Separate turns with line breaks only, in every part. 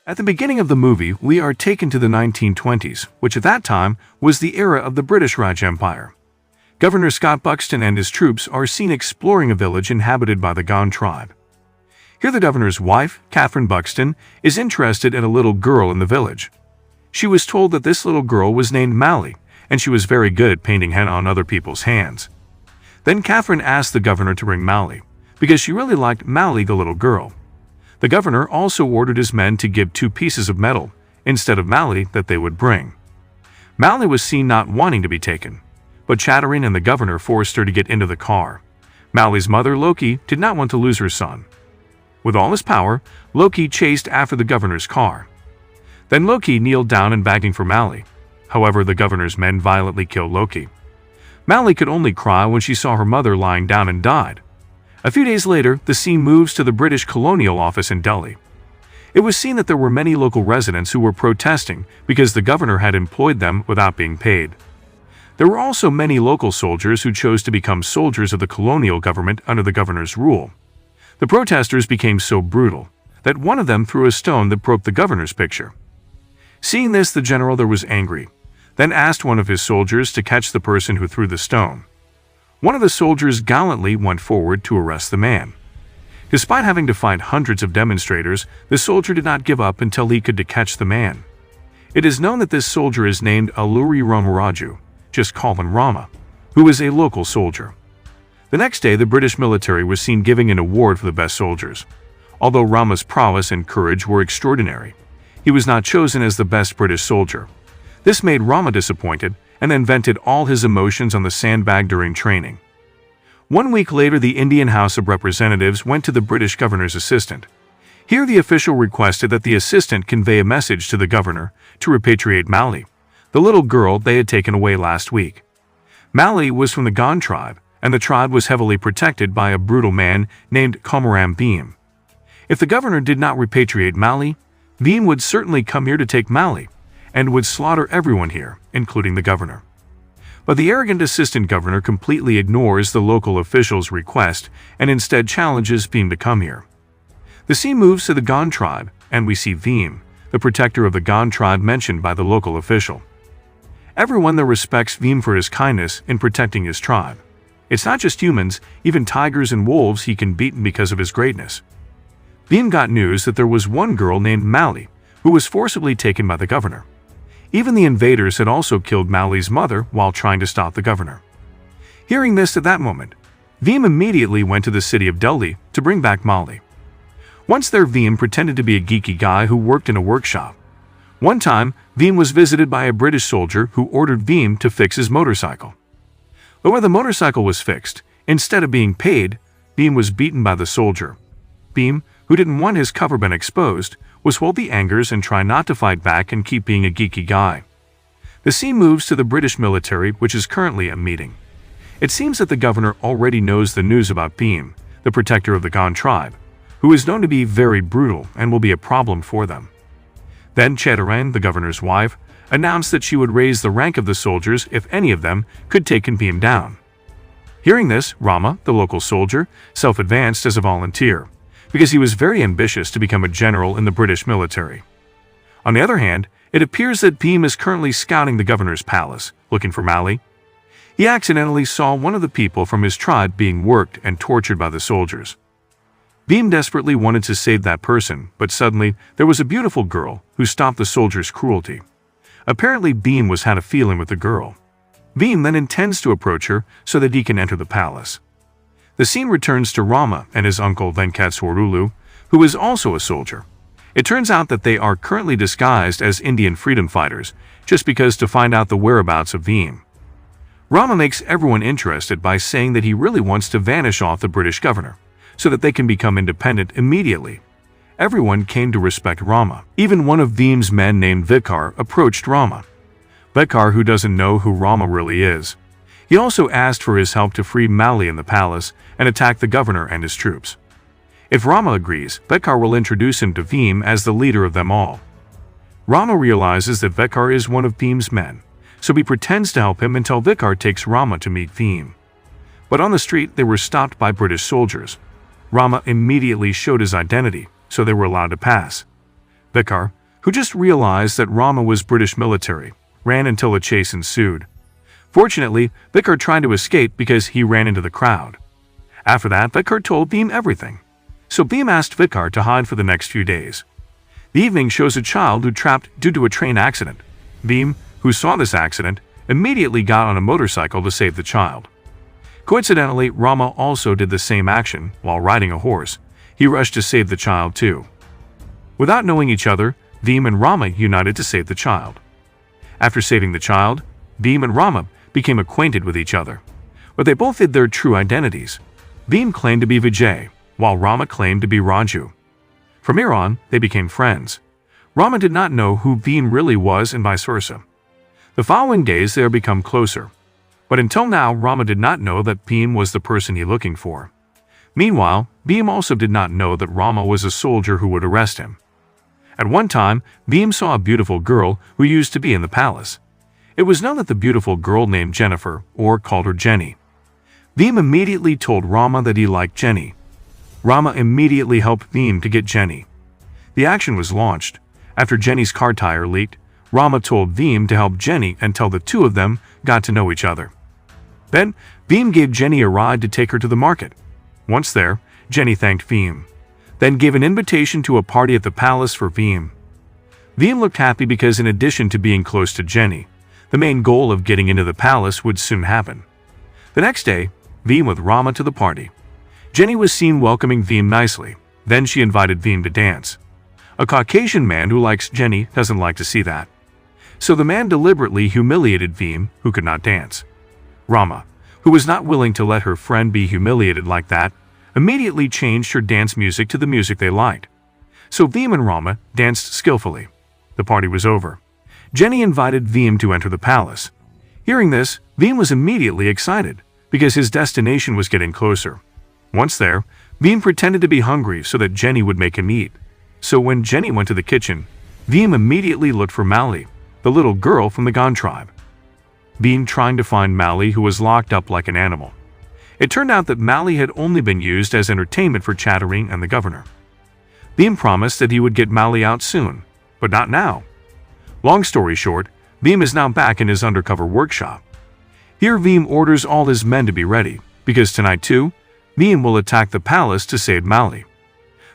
At the beginning of the movie, we are taken to the 1920s, which at that time was the era of the British Raj Empire. Governor Scott Buxton and his troops are seen exploring a village inhabited by the Gond tribe. Here the governor's wife, Catherine Buxton, is interested in a little girl in the village. She was told that this little girl was named Mally, and she was very good at painting henna on other people's hands. Then Catherine asked the governor to bring Mally, because she really liked Mally the little girl. The governor also ordered his men to give 2 pieces of metal, instead of Mally, that they would bring. Mally was seen not wanting to be taken, but chattering, and the governor forced her to get into the car. Mally's mother, Loki, did not want to lose her son. With all his power, Loki chased after the governor's car. Then Loki kneeled down and begging for Mally. However, the governor's men violently killed Loki. Mally could only cry when she saw her mother lying down and died. A few days later, the scene moves to the British Colonial Office in Delhi. It was seen that there were many local residents who were protesting because the governor had employed them without being paid. There were also many local soldiers who chose to become soldiers of the colonial government under the governor's rule. The protesters became so brutal that one of them threw a stone that broke the governor's picture. Seeing this, the general there was angry, then asked one of his soldiers to catch the person who threw the stone. One of the soldiers gallantly went forward to arrest the man. Despite having to fight hundreds of demonstrators, the soldier did not give up until he could catch the man. It is known that this soldier is named Alluri Ramaraju, just call him Rama, who is a local soldier. The next day, the British military was seen giving an award for the best soldiers. Although Rama's prowess and courage were extraordinary, he was not chosen as the best British soldier. This made Rama disappointed and then vented all his emotions on the sandbag during training. 1 week later, the Indian House of Representatives went to the British governor's assistant. Here, the official requested that the assistant convey a message to the governor to repatriate Mally, the little girl they had taken away last week. Mally was from the Gond tribe, and the tribe was heavily protected by a brutal man named Komaram Bhim. If the governor did not repatriate Mally, Bhim would certainly come here to take Mally, and would slaughter everyone here, including the governor. But the arrogant assistant governor completely ignores the local official's request and instead challenges Bhim to come here. The scene moves to the Gond tribe, and we see Bhim, the protector of the Gond tribe mentioned by the local official. Everyone there respects Bhim for his kindness in protecting his tribe. It's not just humans, even tigers and wolves he can beat because of his greatness. Bhim got news that there was one girl named Mally who was forcibly taken by the governor. Even the invaders had also killed Mally's mother while trying to stop the governor. Hearing this at that moment, Bhim immediately went to the city of Delhi to bring back Mally. Once there, Bhim pretended to be a geeky guy who worked in a workshop. One time, Bhim was visited by a British soldier who ordered Bhim to fix his motorcycle. But when the motorcycle was fixed, instead of being paid, Bhim was beaten by the soldier. Bhim, who didn't want his cover been exposed, was hold the angers and try not to fight back and keep being a geeky guy. The scene moves to the British military, which is currently a meeting. It seems that the governor already knows the news about Bhim, the protector of the Gond tribe, who is known to be very brutal and will be a problem for them. Then Chetaran, the governor's wife, announced that she would raise the rank of the soldiers if any of them could take Bhim down. Hearing this, Rama, the local soldier, self-advanced as a volunteer, because he was very ambitious to become a general in the British military. On the other hand, it appears that Bhim is currently scouting the governor's palace, looking for Mally. He accidentally saw one of the people from his tribe being worked and tortured by the soldiers. Bhim desperately wanted to save that person, but suddenly there was a beautiful girl who stopped the soldiers' cruelty. Apparently, Bhim had a feeling with the girl. Bhim then intends to approach her so that he can enter the palace. The scene returns to Rama and his uncle Venkateswarulu, who is also a soldier. It turns out that they are currently disguised as Indian freedom fighters, just because to find out the whereabouts of Bhim. Rama makes everyone interested by saying that he really wants to vanish off the British governor, so that they can become independent immediately. Everyone came to respect Rama. Even one of Bhim's men named Vikar approached Rama. Vikar, who doesn't know who Rama really is. He also asked for his help to free Mally in the palace and attack the governor and his troops. If Rama agrees, Vikar will introduce him to Bhim as the leader of them all. Rama realizes that Vikar is one of Bhim's men, so he pretends to help him until Vikar takes Rama to meet Bhim. But on the street, they were stopped by British soldiers. Rama immediately showed his identity, so they were allowed to pass. Vikar, who just realized that Rama was British military, ran until a chase ensued. Fortunately, Vikar tried to escape because he ran into the crowd. After that, Vikar told Bhim everything. So Bhim asked Vikar to hide for the next few days. The evening shows a child who trapped due to a train accident. Bhim, who saw this accident, immediately got on a motorcycle to save the child. Coincidentally, Rama also did the same action while riding a horse. He rushed to save the child too. Without knowing each other, Bhim and Rama united to save the child. After saving the child, Bhim and Rama became acquainted with each other, but they both hid their true identities. Bhim claimed to be Vijay, while Rama claimed to be Raju. From here on, they became friends. Rama did not know who Bhim really was and vice versa. The following days they are become closer, but until now Rama did not know that Bhim was the person he looking for. Meanwhile, Bhim also did not know that Rama was a soldier who would arrest him. At one time, Bhim saw a beautiful girl who used to be in the palace. It was known that the beautiful girl named Jennifer, or called her Jenny. Bhim immediately told Rama that he liked Jenny. Rama immediately helped Bhim to get Jenny. The action was launched. After Jenny's car tire leaked, Rama told Bhim to help Jenny until the two of them got to know each other. Then, Bhim gave Jenny a ride to take her to the market. Once there, Jenny thanked Bhim, then gave an invitation to a party at the palace for Bhim. Bhim looked happy because in addition to being close to Jenny, the main goal of getting into the palace would soon happen. The next day, Bhim with Rama to the party. Jenny was seen welcoming Bhim nicely. Then she invited Bhim to dance. A Caucasian man who likes Jenny doesn't like to see that. So the man deliberately humiliated Bhim, who could not dance. Rama, who was not willing to let her friend be humiliated like that, immediately changed her dance music to the music they liked. So Bhim and Rama danced skillfully. The party was over. Jenny invited Bhim to enter the palace. Hearing this, Bhim was immediately excited because his destination was getting closer. Once there, Bhim pretended to be hungry so that Jenny would make him eat. So when Jenny went to the kitchen, Bhim immediately looked for Mali, the little girl from the Gan tribe. Bhim trying to find Mali, who was locked up like an animal. It turned out that Mali had only been used as entertainment for Chattering and the governor. Bhim promised that he would get Mali out soon, but not now. Long story short, Bhim is now back in his undercover workshop. Here Bhim orders all his men to be ready, because tonight too, Bhim will attack the palace to save Mali.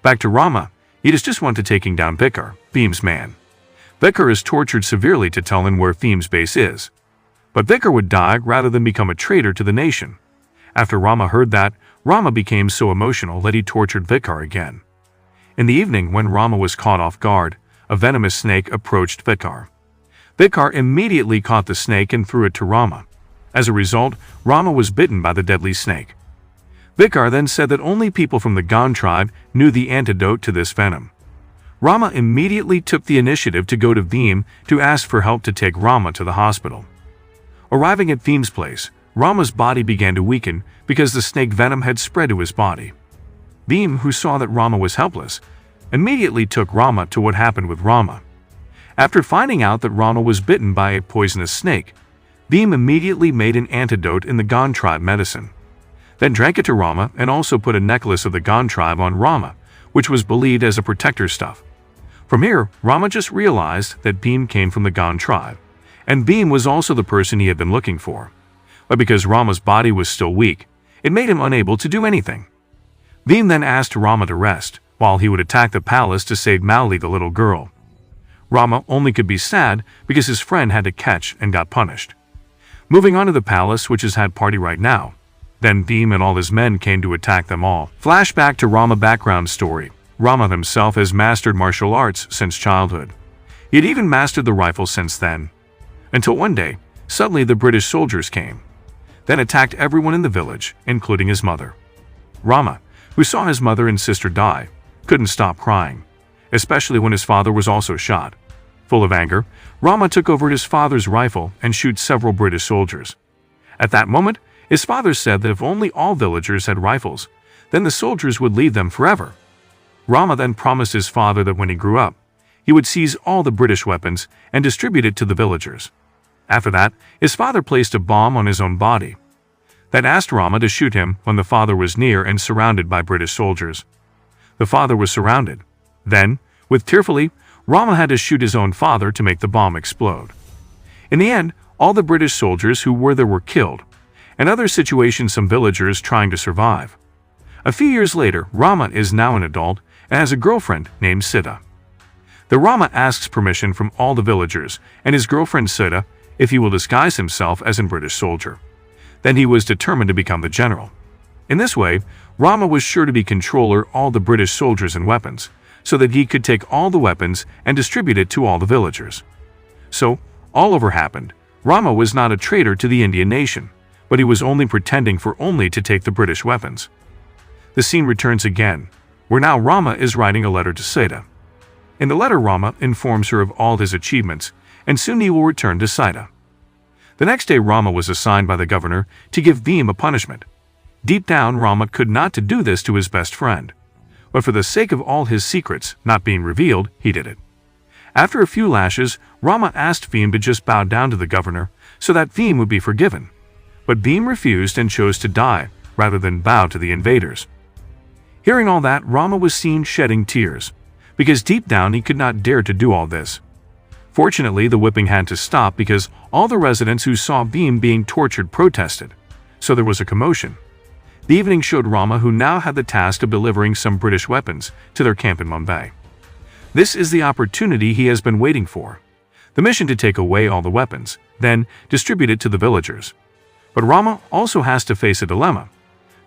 Back to Rama, he just went to taking down Vikar, Bhim's man. Vikar is tortured severely to tell him where Bhim's base is. But Vikar would die rather than become a traitor to the nation. After Rama heard that, Rama became so emotional that he tortured Vikar again. In the evening, when Rama was caught off guard, a venomous snake approached Vikar. Vikar immediately caught the snake and threw it to Rama. As a result, Rama was bitten by the deadly snake. Vikar then said that only people from the Gan tribe knew the antidote to this venom. Rama immediately took the initiative to go to Bhim to ask for help to take Rama to the hospital. Arriving at Bhim's place, Rama's body began to weaken because the snake venom had spread to his body. Bhim, who saw that Rama was helpless, immediately took Rama to what happened with Rama. After finding out that Rama was bitten by a poisonous snake, Bhim immediately made an antidote in the Gan tribe medicine. Then drank it to Rama and also put a necklace of the Gan tribe on Rama, which was believed as a protector stuff. From here, Rama just realized that Bhim came from the Gan tribe, and Bhim was also the person he had been looking for. But because Rama's body was still weak, it made him unable to do anything. Bhim then asked Rama to rest, while he would attack the palace to save Mali, the little girl. Rama only could be sad because his friend had to catch and got punished. Moving on to the palace, which has had party right now. Then Bhim and all his men came to attack them all. Flashback to Rama background story. Rama himself has mastered martial arts since childhood. He had even mastered the rifle since then. Until one day, suddenly the British soldiers came, then attacked everyone in the village, including his mother. Rama, who saw his mother and sister die, couldn't stop crying, especially when his father was also shot. Full of anger, Rama took over his father's rifle and shot several British soldiers. At that moment, his father said that if only all villagers had rifles, then the soldiers would leave them forever. Rama then promised his father that when he grew up, he would seize all the British weapons and distribute it to the villagers. After that, his father placed a bomb on his own body. Then asked Rama to shoot him when the father was near and surrounded by British soldiers. The father was surrounded. Then, with tearfully, Rama had to shoot his own father to make the bomb explode. In the end, all the British soldiers who were there were killed, and other situations some villagers trying to survive. A few years later, Rama is now an adult and has a girlfriend named Sita. The Rama asks permission from all the villagers and his girlfriend Sita if he will disguise himself as a British soldier. Then he was determined to become the general. In this way, Rama was sure to be controller all the British soldiers and weapons, so that he could take all the weapons and distribute it to all the villagers. So, all over happened. Rama was not a traitor to the Indian nation, but he was only pretending for only to take the British weapons. The scene returns again, where now Rama is writing a letter to Sita. In the letter, Rama informs her of all his achievements, and soon he will return to Sita. The next day, Rama was assigned by the governor to give Bhim a punishment. Deep down, Rama could not to do this to his best friend, but for the sake of all his secrets not being revealed, he did it. After a few lashes, Rama asked Bhim to just bow down to the governor so that Bhim would be forgiven. But Bhim refused and chose to die rather than bow to the invaders. Hearing all that, Rama was seen shedding tears, because deep down he could not dare to do all this. Fortunately, the whipping had to stop because all the residents who saw Bhim being tortured protested, so there was a commotion. The evening showed Rama, who now had the task of delivering some British weapons to their camp in Mumbai. This is the opportunity he has been waiting for. The mission to take away all the weapons, then distribute it to the villagers. But Rama also has to face a dilemma,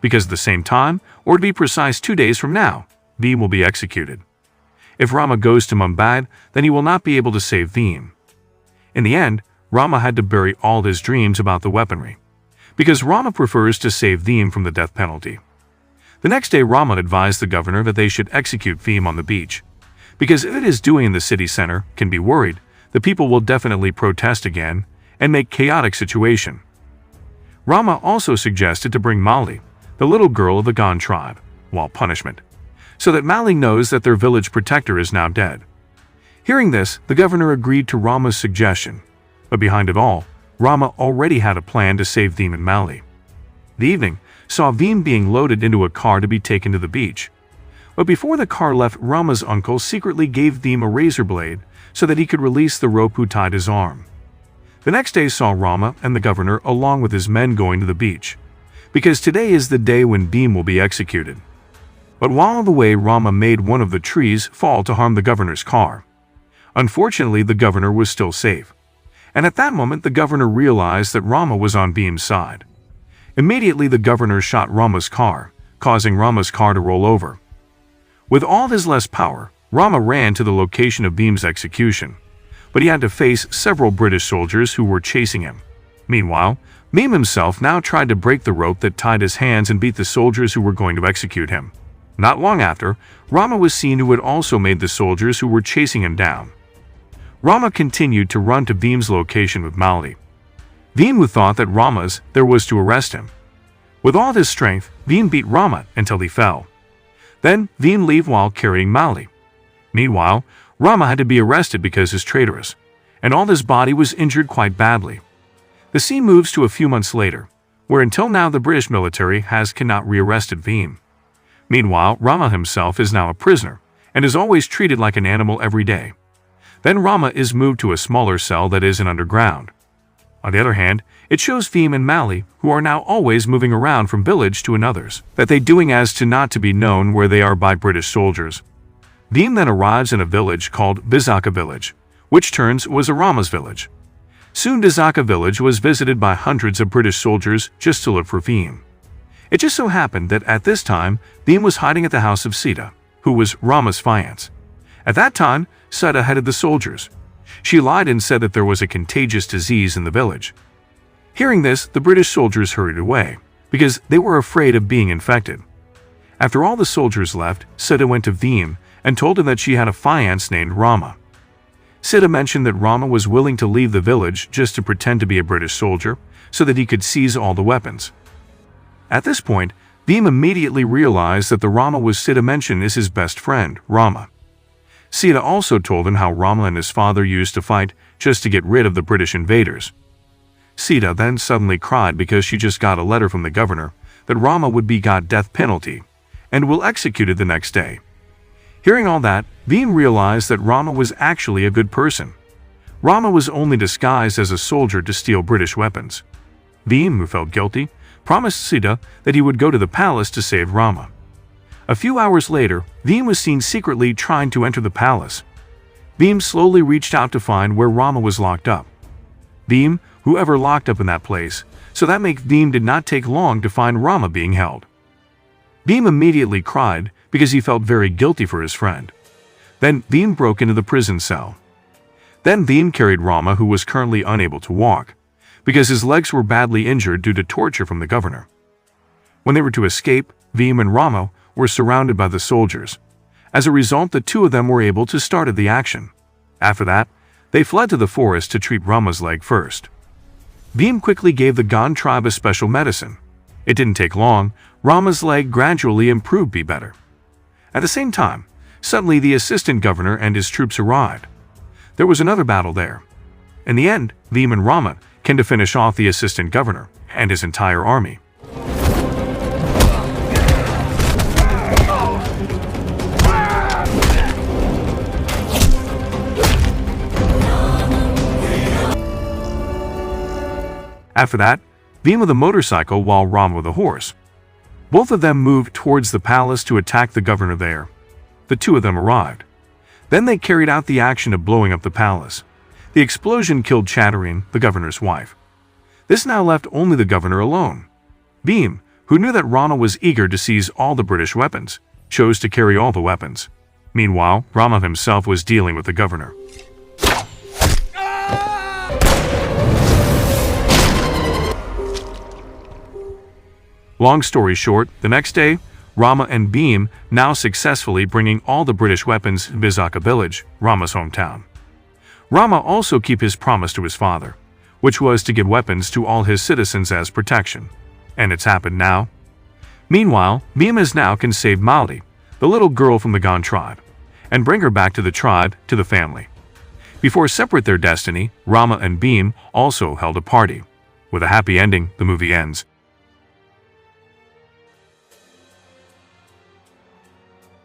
because at the same time, or to be precise 2 days from now, Bhim will be executed. If Rama goes to Mumbai, then he will not be able to save Bhim. In the end, Rama had to bury all his dreams about the weaponry, because Rama prefers to save Bhim from the death penalty. The next day, Rama advised the governor that they should execute Bhim on the beach, because if it is doing in the city center, can be worried, the people will definitely protest again and make chaotic situation. Rama also suggested to bring Mali, the little girl of the Gond tribe, while punishment, so that Mali knows that their village protector is now dead. Hearing this, the governor agreed to Rama's suggestion, but behind it all, Rama already had a plan to save Bhim and Mali. The evening saw Bhim being loaded into a car to be taken to the beach. But before the car left, Rama's uncle secretly gave Bhim a razor blade so that he could release the rope who tied his arm. The next day saw Rama and the governor along with his men going to the beach, because today is the day when Bhim will be executed. But while on the way, Rama made one of the trees fall to harm the governor's car. Unfortunately, the governor was still safe, and at that moment the governor realized that Rama was on Bhim's side. Immediately the governor shot Rama's car, causing Rama's car to roll over. With all his less power, Rama ran to the location of Bhim's execution, but he had to face several British soldiers who were chasing him. Meanwhile, Bhim himself now tried to break the rope that tied his hands and beat the soldiers who were going to execute him. Not long after, Rama was seen who had also made the soldiers who were chasing him down. Rama continued to run to Bhim's location with Mali. Bhim, who thought that Rama's there was to arrest him. With all his strength, Bhim beat Rama until he fell. Then Bhim left while carrying Mali. Meanwhile, Rama had to be arrested because he's traitorous, and all his body was injured quite badly. The scene moves to a few months later, where until now the British military cannot re-arrested Bhim. Meanwhile, Rama himself is now a prisoner, and is always treated like an animal every day. Then Rama is moved to a smaller cell that is underground. On the other hand, it shows Bhim and Mali, who are now always moving around from village to another's, that they doing as to not to be known where they are by British soldiers. Bhim then arrives in a village called Bizaka village, which turns was a Rama's village. Soon Bizaka village was visited by hundreds of British soldiers just to look for Bhim. It just so happened that at this time, Bhim was hiding at the house of Sita, who was Rama's fiancée. At that time, Sita headed the soldiers. She lied and said that there was a contagious disease in the village. Hearing this, the British soldiers hurried away, because they were afraid of being infected. After all the soldiers left, Sita went to Bhim and told him that she had a fiancé named Rama. Sita mentioned that Rama was willing to leave the village just to pretend to be a British soldier, so that he could seize all the weapons. At this point, Bhim immediately realized that the Rama was Sita mentioned is his best friend, Rama. Sita also told him how Rama and his father used to fight just to get rid of the British invaders. Sita then suddenly cried because she just got a letter from the governor that Rama would be got death penalty and will executed the next day. Hearing all that, Bhim realized that Rama was actually a good person. Rama was only disguised as a soldier to steal British weapons. Bhim, who felt guilty, promised Sita that he would go to the palace to save Rama. A few hours later, Bhim was seen secretly trying to enter the palace. Bhim slowly reached out to find where Rama was locked up. Bhim, whoever locked up in that place, so that make Bhim did not take long to find Rama being held. Bhim immediately cried because he felt very guilty for his friend. Then Bhim broke into the prison cell. Then Bhim carried Rama, who was currently unable to walk, because his legs were badly injured due to torture from the governor. When they were to escape, Bhim and Rama were surrounded by the soldiers. As a result, the two of them were able to start the action. After that, they fled to the forest to treat Rama's leg first. Bhim quickly gave the Gond tribe a special medicine. It didn't take long, Rama's leg gradually improved be better. At the same time, suddenly the assistant governor and his troops arrived. There was another battle there. In the end, Bhim and Rama came to finish off the assistant governor and his entire army. After that, Bhim with a motorcycle while Rama with a horse. Both of them moved towards the palace to attack the governor there. The two of them arrived. Then they carried out the action of blowing up the palace. The explosion killed Chatterine, the governor's wife. This now left only the governor alone. Bhim, who knew that Rama was eager to seize all the British weapons, chose to carry all the weapons. Meanwhile, Rama himself was dealing with the governor. Long story short, the next day, Rama and Bhim now successfully bringing all the British weapons to Bizaka village, Rama's hometown. Rama also keep his promise to his father, which was to give weapons to all his citizens as protection. And it's happened now. Meanwhile, Bhim has now can save Maldi, the little girl from the Gond tribe, and bring her back to the tribe, to the family. Before separate their destiny, Rama and Bhim also held a party. With a happy ending, the movie ends.